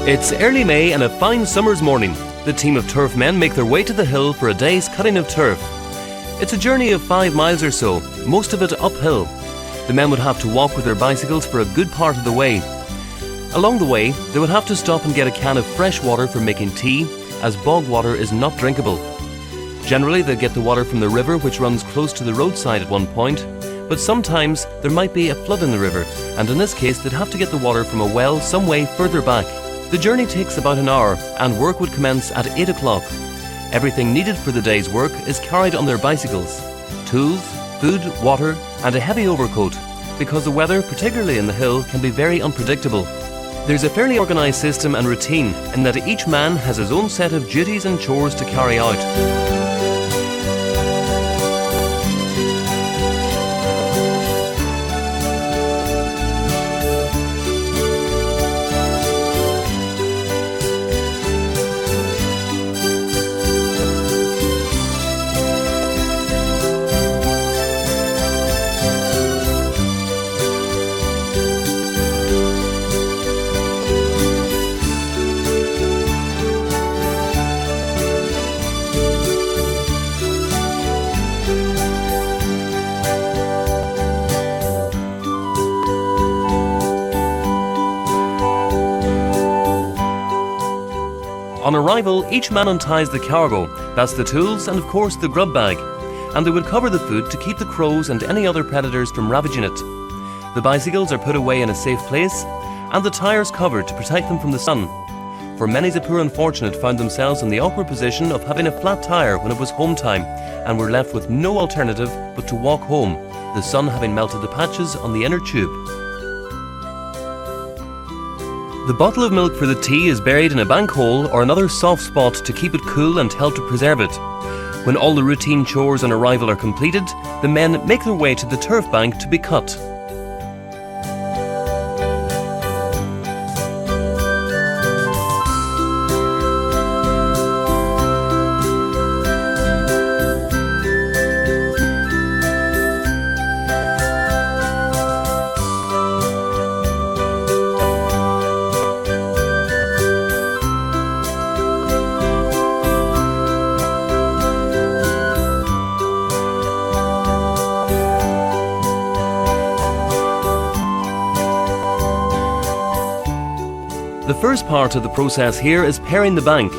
It's early May and a fine summer's morning. The team of turf men make their way to the hill for a day's cutting of turf. It's a journey of 5 miles or so, most of it uphill. The men would have to walk with their bicycles for a good part of the way. Along the way, they would have to stop and get a can of fresh water for making tea, as bog water is not drinkable. Generally, they get the water from the river, which runs close to the roadside at one point, but sometimes there might be a flood in the river, and in this case they'd have to get the water from a well some way further back. The journey takes about an hour, and work would commence at 8 o'clock. Everything needed for the day's work is carried on their bicycles: tools, food, water, and a heavy overcoat, because the weather, particularly in the hill, can be very unpredictable. There's a fairly organised system and routine in that each man has his own set of duties and chores to carry out. On arrival, each man unties the cargo, that's the tools and of course the grub bag, and they would cover the food to keep the crows and any other predators from ravaging it. The bicycles are put away in a safe place, and the tyres covered to protect them from the sun. For many the poor unfortunate found themselves in the awkward position of having a flat tyre when it was home time, and were left with no alternative but to walk home, the sun having melted the patches on the inner tube. The bottle of milk for the tea is buried in a bank hole or another soft spot to keep it cool and help to preserve it. When all the routine chores on arrival are completed, the men make their way to the turf bank to be cut. The first part of the process here is paring the bank.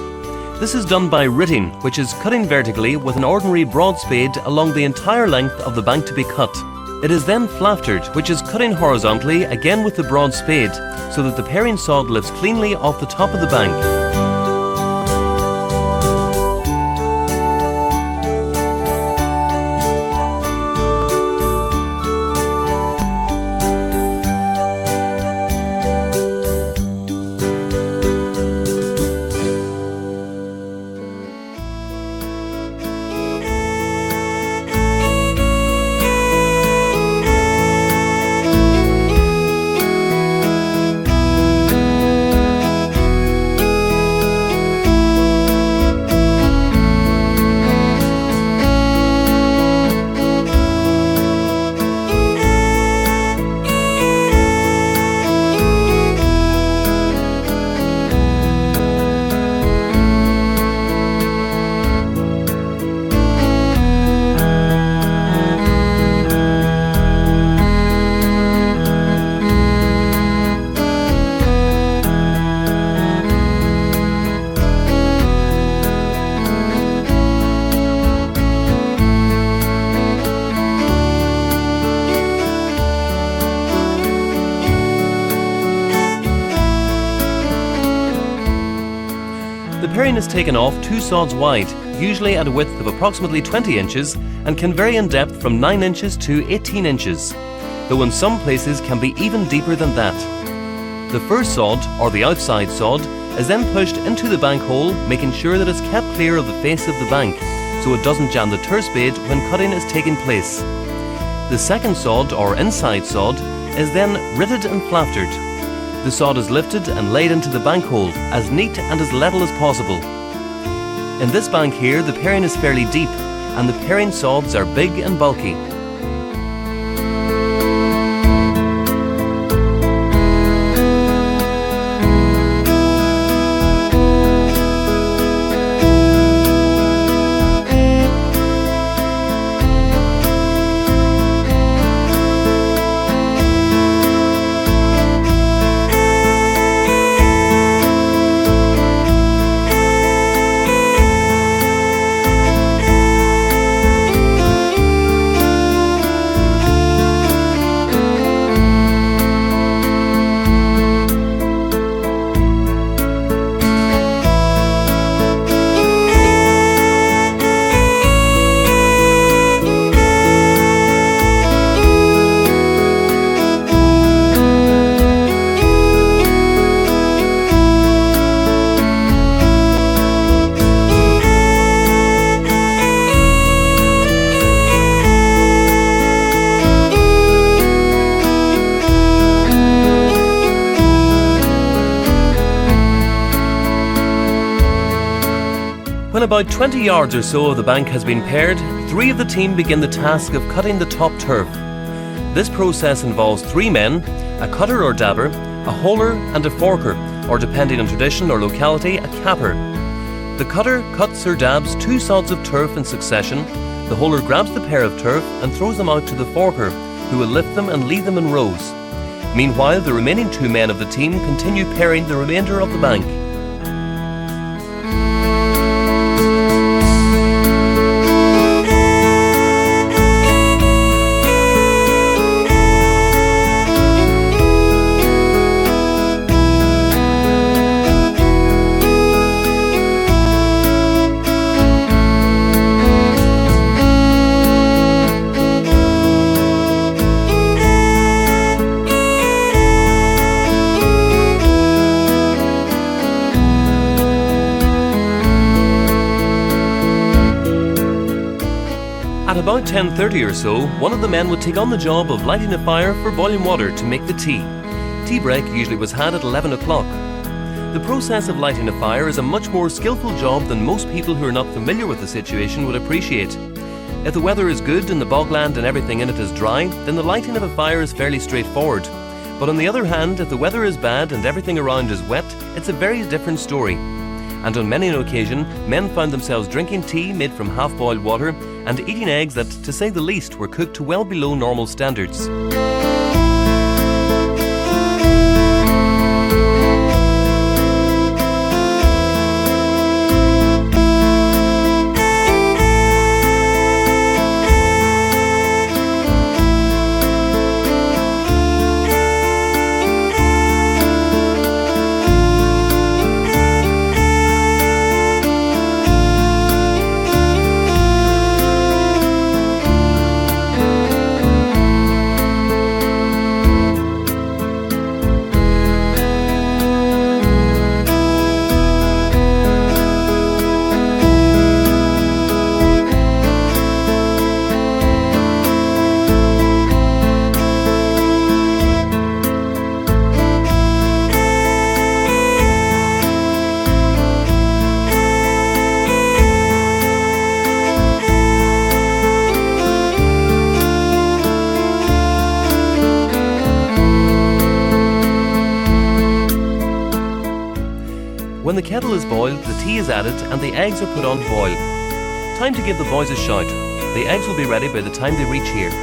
This is done by ritting, which is cutting vertically with an ordinary broad spade along the entire length of the bank to be cut. It is then flaftered, which is cutting horizontally again with the broad spade, so that the paring sod lifts cleanly off the top of the bank. The paring is taken off 2 sods wide, usually at a width of approximately 20 inches, and can vary in depth from 9 inches to 18 inches, though in some places can be even deeper than that. The first sod, or the outside sod, is then pushed into the bank hole, making sure that it's kept clear of the face of the bank, so it doesn't jam the turf spade when cutting is taking place. The second sod, or inside sod, is then ritted and flaftered. The sod is lifted and laid into the bank hole, as neat and as level as possible. In this bank here, the paring is fairly deep, and the paring sods are big and bulky. about 20 yards or so of the bank has been paired, 3 of the team begin the task of cutting the top turf. This process involves 3 men, a cutter or dabber, a holer and a forker, or depending on tradition or locality, a capper. The cutter cuts or dabs 2 sods of turf in succession. The holer grabs the pair of turf and throws them out to the forker, who will lift them and lead them in rows. Meanwhile, the remaining 2 men of the team continue pairing the remainder of the bank. At about 10:30 or so, one of the men would take on the job of lighting a fire for boiling water to make the tea. Tea break usually was had at 11 o'clock. The process of lighting a fire is a much more skillful job than most people who are not familiar with the situation would appreciate. If the weather is good and the bogland and everything in it is dry, then the lighting of a fire is fairly straightforward. But on the other hand, if the weather is bad and everything around is wet, it's a very different story. And on many an occasion, men found themselves drinking tea made from half-boiled water and eating eggs that, to say the least, were cooked to well below normal standards. When the kettle is boiled, the tea is added and the eggs are put on to boil. Time to give the boys a shout. The eggs will be ready by the time they reach here.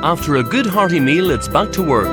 After a good hearty meal, it's back to work.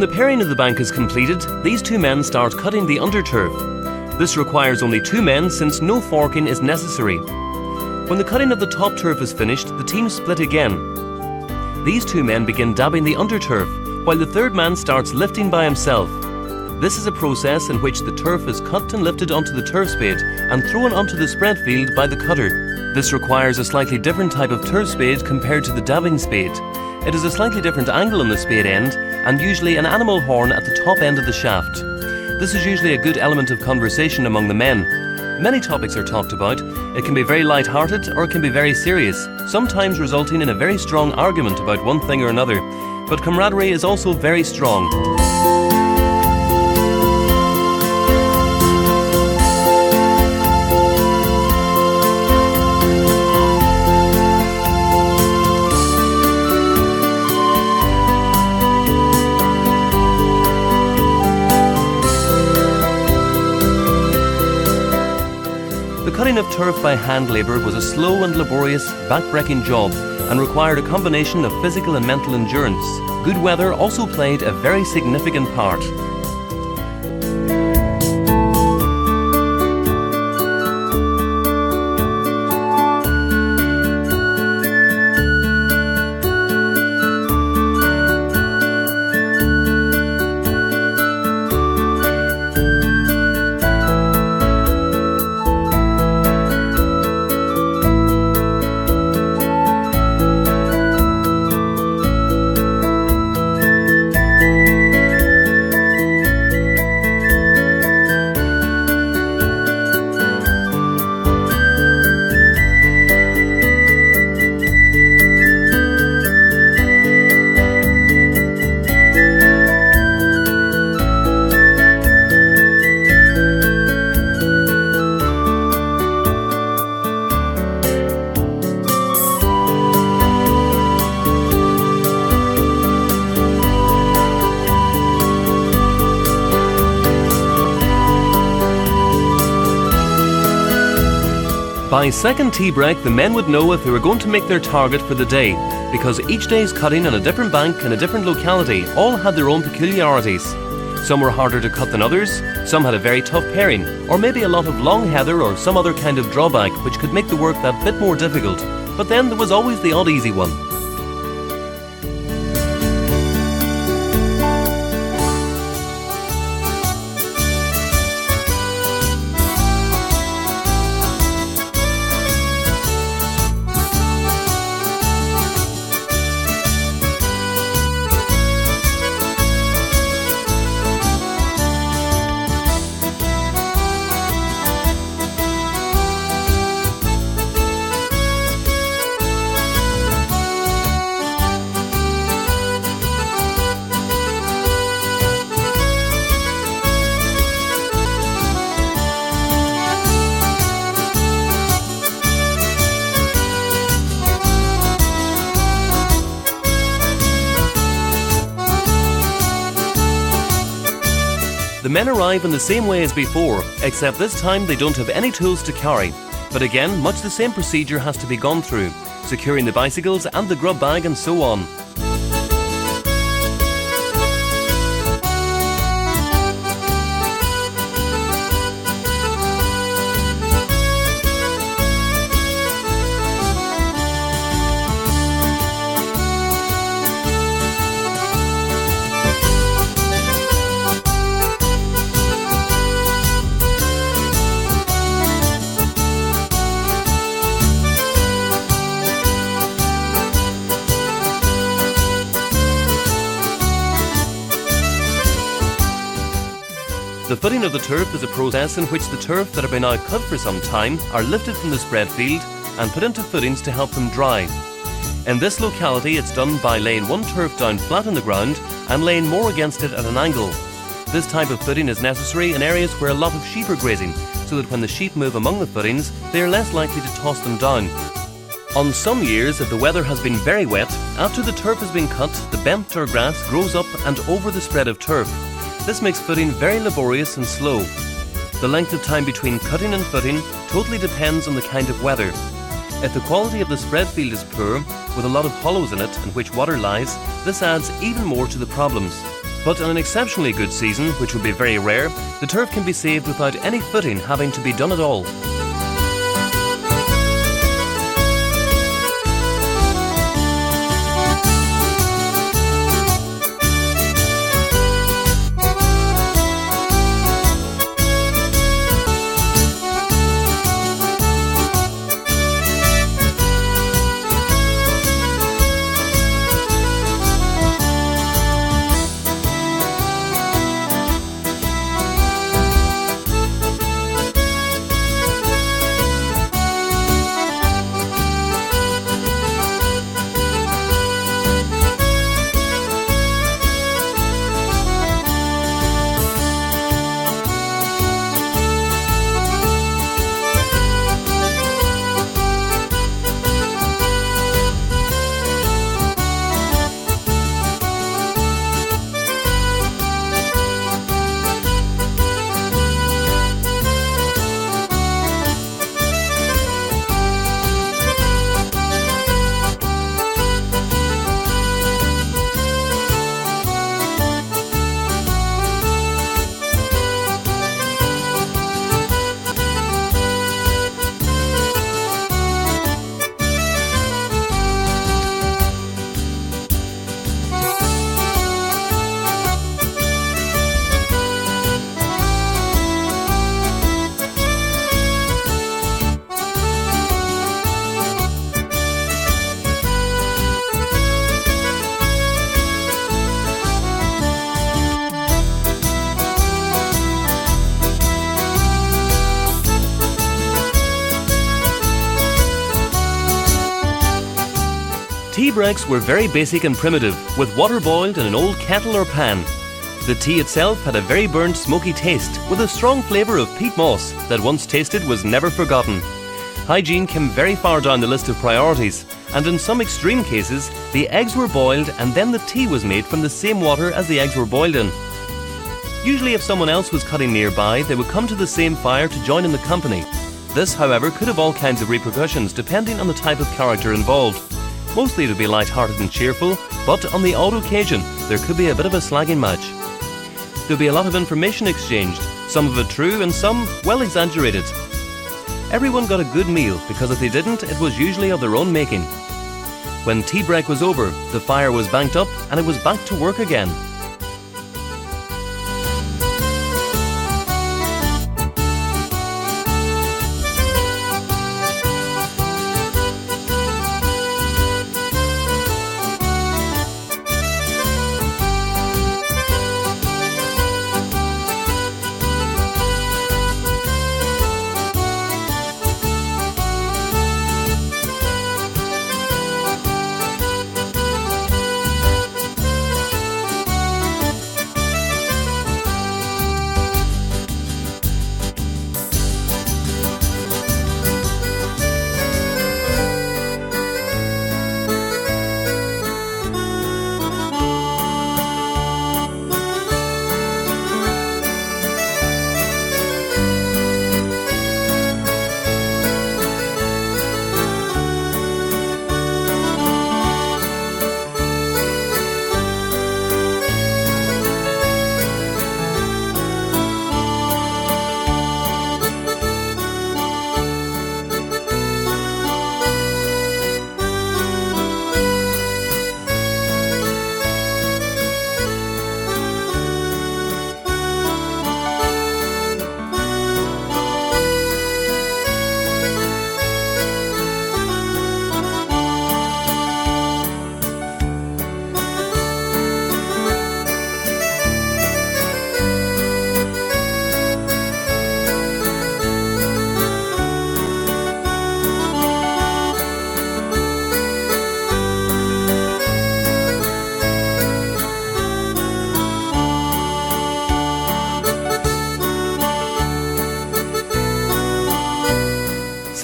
the paring of the bank is completed, these two men start cutting the underturf. This requires only 2 men since no forking is necessary. When the cutting of the top turf is finished, the teams split again. These 2 men begin dabbing the underturf, while the third man starts lifting by himself. This is a process in which the turf is cut and lifted onto the turf spade and thrown onto the spread field by the cutter. This requires a slightly different type of turf spade compared to the dabbing spade. It is a slightly different angle on the spade end and usually an animal horn at the top end of the shaft. This is usually a good element of conversation among the men. Many topics are talked about. It can be very light-hearted or it can be very serious, sometimes resulting in a very strong argument about one thing or another. But camaraderie is also very strong. The cutting of turf by hand labour was a slow and laborious, back-breaking job and required a combination of physical and mental endurance. Good weather also played a very significant part. By second tea break, the men would know if they were going to make their target for the day, because each day's cutting on a different bank in a different locality all had their own peculiarities. Some were harder to cut than others, some had a very tough paring, or maybe a lot of long heather or some other kind of drawback which could make the work that bit more difficult. But then there was always the odd easy one. The men arrive in the same way as before, except this time they don't have any tools to carry. But again, much the same procedure has to be gone through, securing the bicycles and the grub bag and so on. The footing of the turf is a process in which the turf that have been out cut for some time are lifted from the spread field and put into footings to help them dry. In this locality it's done by laying one turf down flat on the ground and laying more against it at an angle. This type of footing is necessary in areas where a lot of sheep are grazing, so that when the sheep move among the footings they are less likely to toss them down. On some years, if the weather has been very wet, after the turf has been cut, the bent or grass grows up and over the spread of turf. This makes footing very laborious and slow. The length of time between cutting and footing totally depends on the kind of weather. If the quality of the spread field is poor, with a lot of hollows in it in which water lies, this adds even more to the problems. But on an exceptionally good season, which would be very rare, the turf can be saved without any footing having to be done at all. Tea breaks were very basic and primitive, with water boiled in an old kettle or pan. The tea itself had a very burnt, smoky taste, with a strong flavour of peat moss that once tasted was never forgotten. Hygiene came very far down the list of priorities, and in some extreme cases, the eggs were boiled and then the tea was made from the same water as the eggs were boiled in. Usually if someone else was cutting nearby, they would come to the same fire to join in the company. This, however, could have all kinds of repercussions depending on the type of character involved. Mostly it would be light-hearted and cheerful, but on the odd occasion there could be a bit of a slagging match. There would be a lot of information exchanged, some of it true and some well exaggerated. Everyone got a good meal because if they didn't, it was usually of their own making. When tea break was over, the fire was banked up and it was back to work again.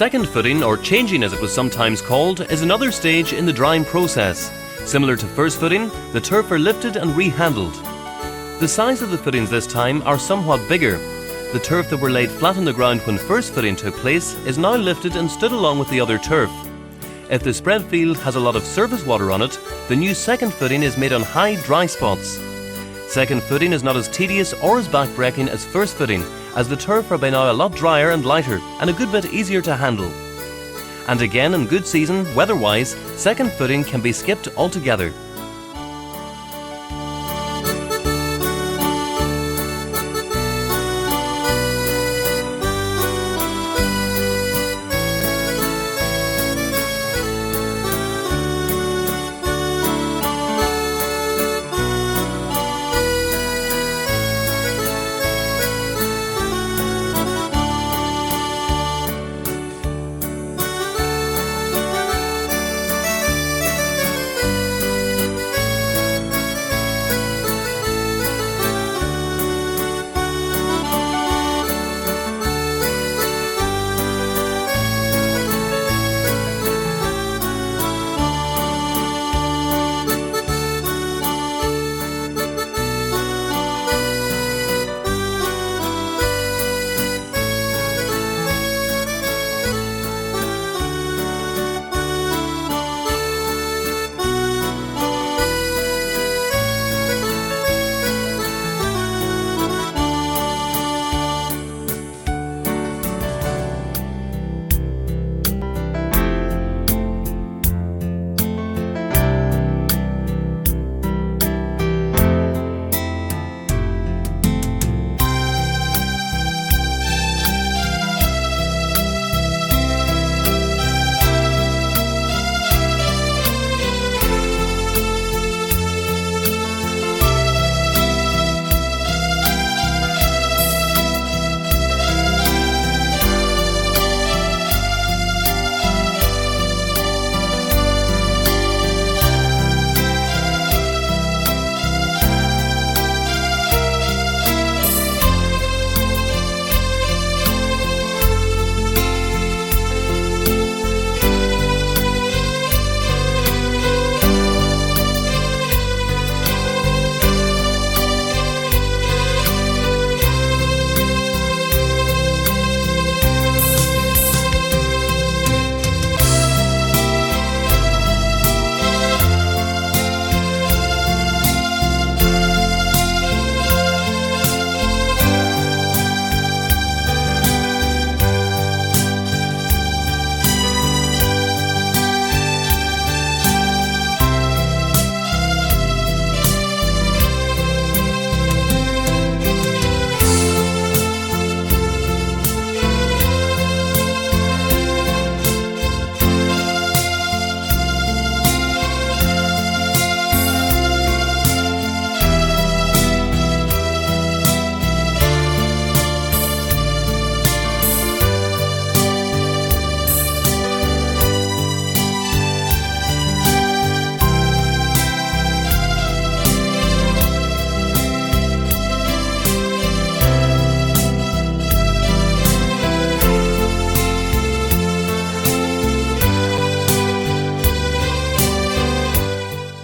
Second footing, or changing as it was sometimes called, is another stage in the drying process. Similar to first footing, the turf are lifted and rehandled. The size of the footings this time are somewhat bigger. The turf that were laid flat on the ground when first footing took place is now lifted and stood along with the other turf. If the spread field has a lot of surface water on it, the new second footing is made on high dry spots. Second footing is not as tedious or as back-breaking as first footing, as the turf are by now a lot drier and lighter and a good bit easier to handle. And again, in good season, weather-wise, second footing can be skipped altogether.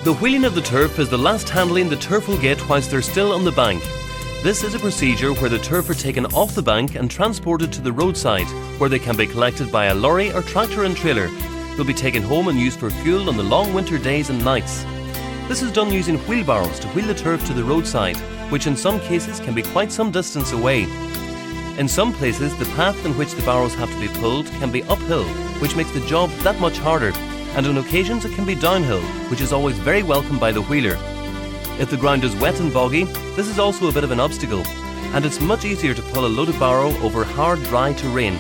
The wheeling of the turf is the last handling the turf will get whilst they're still on the bank. This is a procedure where the turf are taken off the bank and transported to the roadside, where they can be collected by a lorry or tractor and trailer. They'll be taken home and used for fuel on the long winter days and nights. This is done using wheelbarrows to wheel the turf to the roadside, which in some cases can be quite some distance away. In some places, the path in which the barrows have to be pulled can be uphill, which makes the job that much harder, and on occasions it can be downhill, which is always very welcome by the wheeler. If the ground is wet and boggy, this is also a bit of an obstacle, and it's much easier to pull a loaded barrow over hard, dry terrain.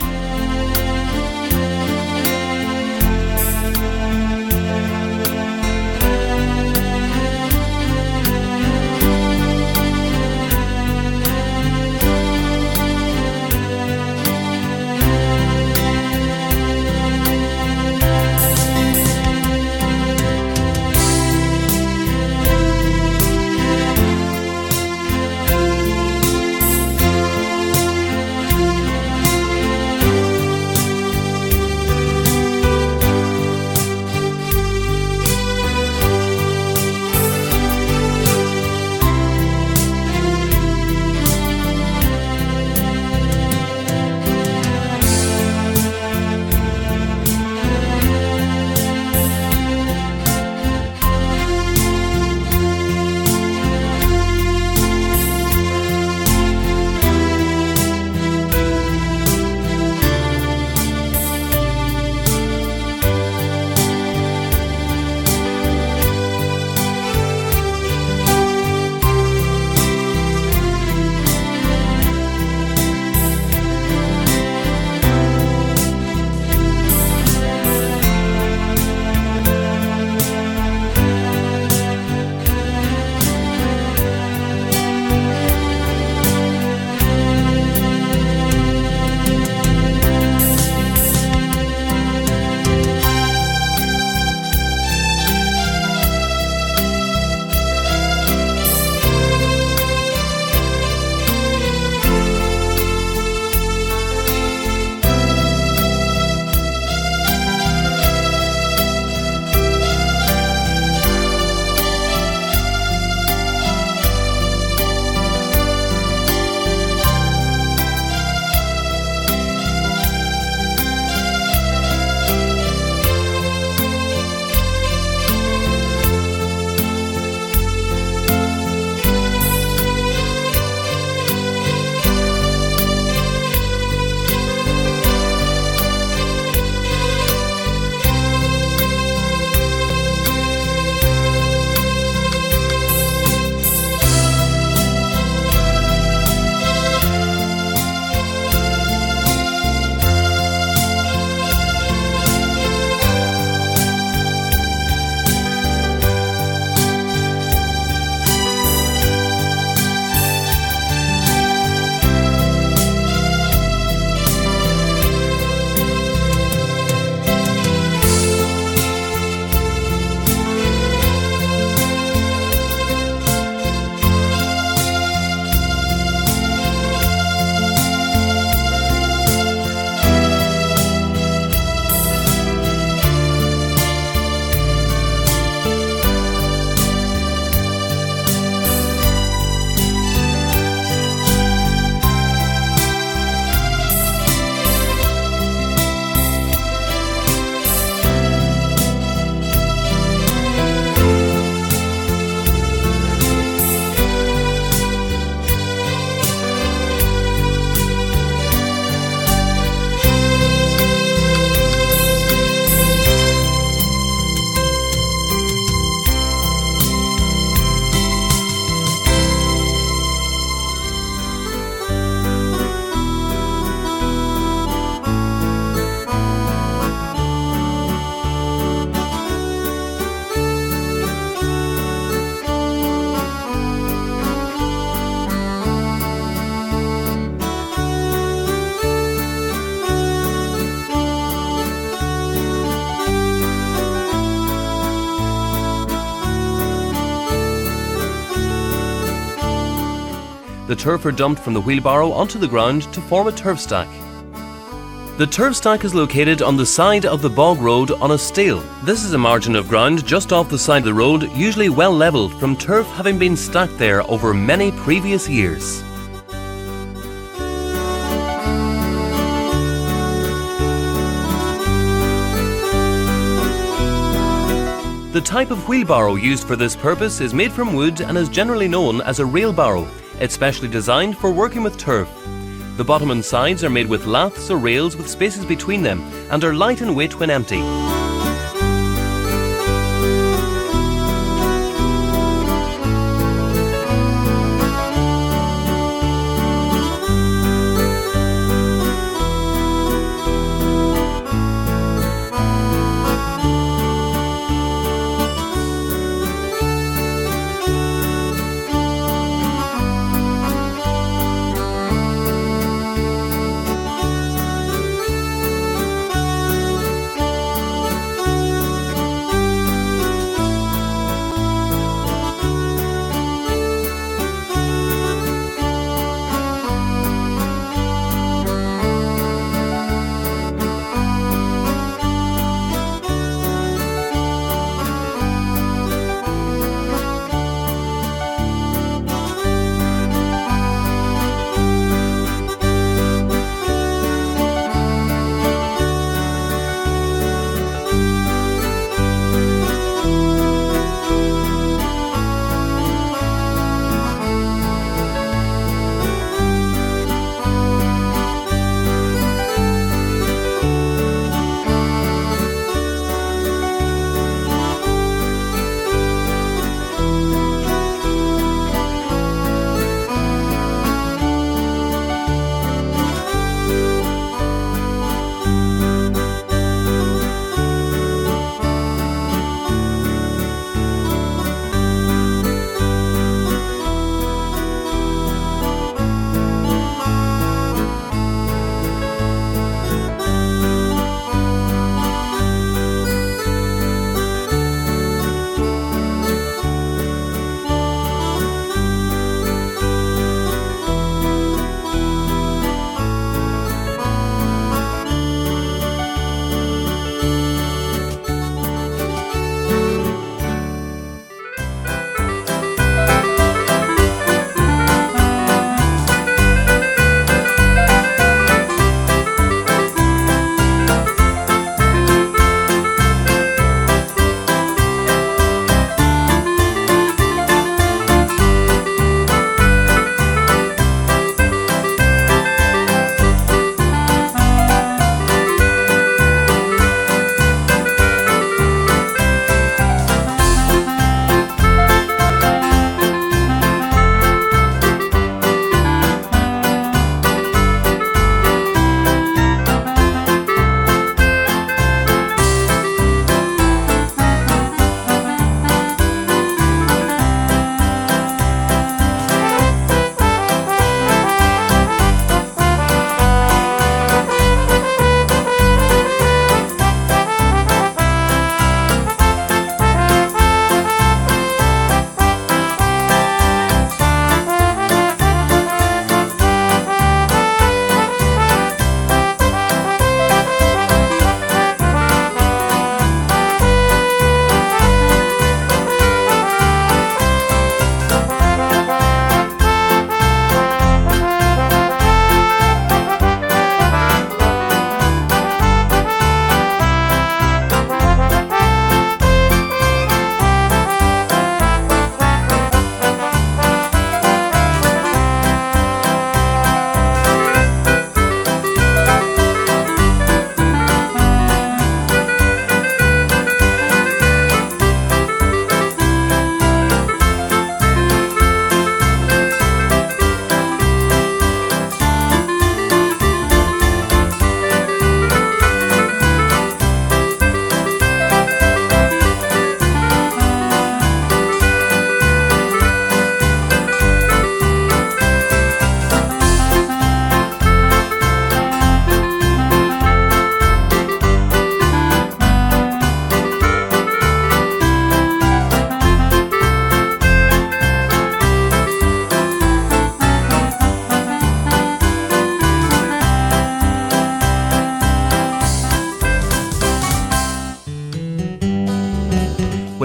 turf are dumped from the wheelbarrow onto the ground to form a turf stack. The turf stack is located on the side of the bog road on a stile. This is a margin of ground just off the side of the road, usually well levelled from turf having been stacked there over many previous years. The type of wheelbarrow used for this purpose is made from wood and is generally known as a rail barrow. It's specially designed for working with turf. The bottom and sides are made with laths or rails with spaces between them and are light in weight when empty.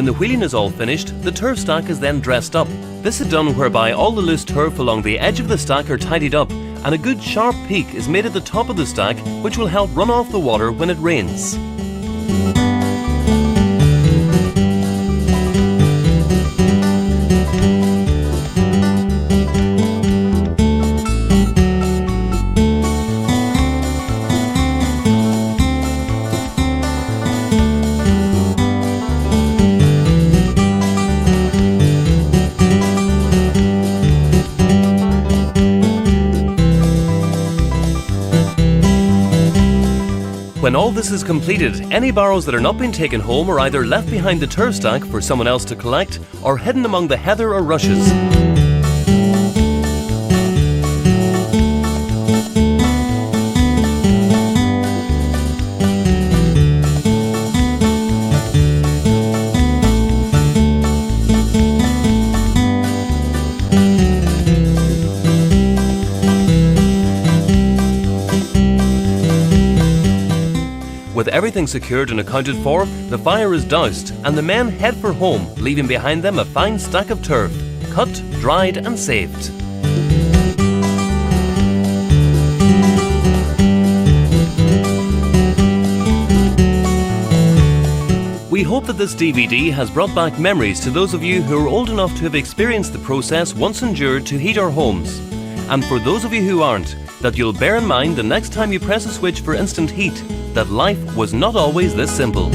When the wheeling is all finished, the turf stack is then dressed up. This is done whereby all the loose turf along the edge of the stack are tidied up, and a good sharp peak is made at the top of the stack, which will help run off the water when it rains. When all this is completed, any barrows that are not being taken home are either left behind the turf stack for someone else to collect or hidden among the heather or rushes. With everything secured and accounted for, the fire is doused and the men head for home, leaving behind them a fine stack of turf, cut, dried and saved. We hope that this DVD has brought back memories to those of you who are old enough to have experienced the process once endured to heat our homes. And for those of you who aren't, that you'll bear in mind the next time you press a switch for instant heat, that life was not always this simple.